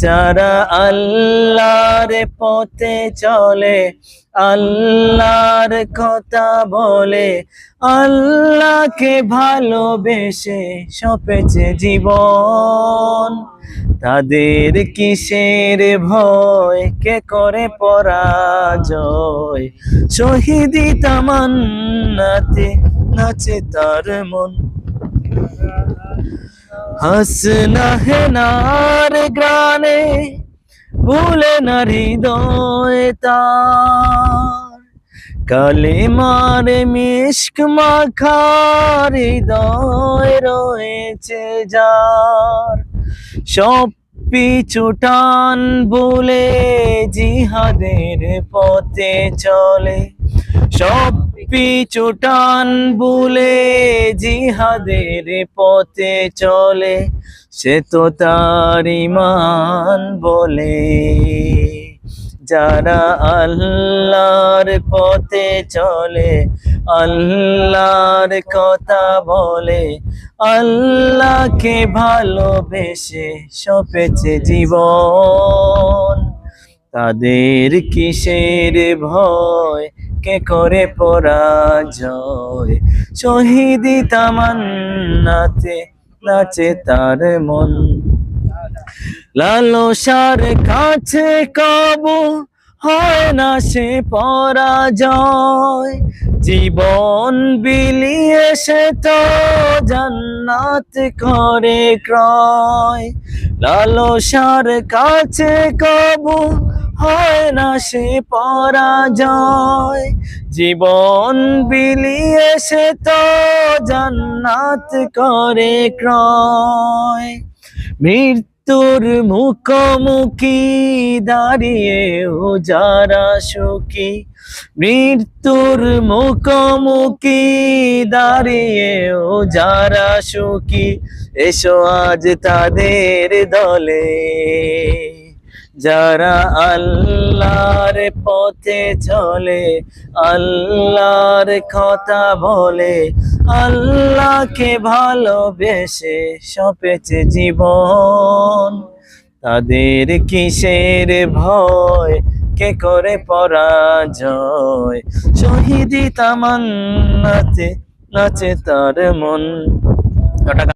যারা আল্লাহর পথে চলে, আল্লাহর কথা বলে, আল্লাহকে ভালোবেসে সপেছে জীবন, তাদের কিসের ভয়, কে করে পরাজয়। শহীদি তামান্নাতে নাচে তার মন, হাসনা হেনার গ্রানে ভুলে না হৃদয় তার, কালেমার মিশক মাখা হৃদয় রয়েছে যার। সব পিছু টান ভুলে জিহাদের পথে চলে, সব পিছু টান ভুলে জিহাদের পথে চলে, সে তো তার ঈমান বলে। যারা আল্লাহর পথে চলে, আল্লাহর কথা বলে, আল্লাহকে ভালোবেসে সপেছে জীবন, তাদের কিসের ভয়, কে করে পরাজয়। শহীদি তামান্নাতে নাচে তার মন, লালসার কাছে কবু হয় না সে পরাজয়, জীবন বিলিয়ে সে তো জান্নাত করে ক্রয়। লালসার কাছে কবু হয় না সে পরাজয়, জীবন বিলিয়ে সে তো জান্নাত করে ক্রয়। মৃত্যুর মুখোমুখি দাঁড়িয়েও যারা সুখী, মৃত্যুর মুখোমুখি দাঁড়িয়েও যারা সুখী, এসো আজ তাদের দলে। যারা আল্লাহর পথে চলে, আল্লাহর কথা বলে, আল্লাহকে ভালোবেসে সপেছে জীবন, তাদের কিসের ভয়, কে করে পরাজয়। শহীদি তামান্নাতে নাচে তার মন।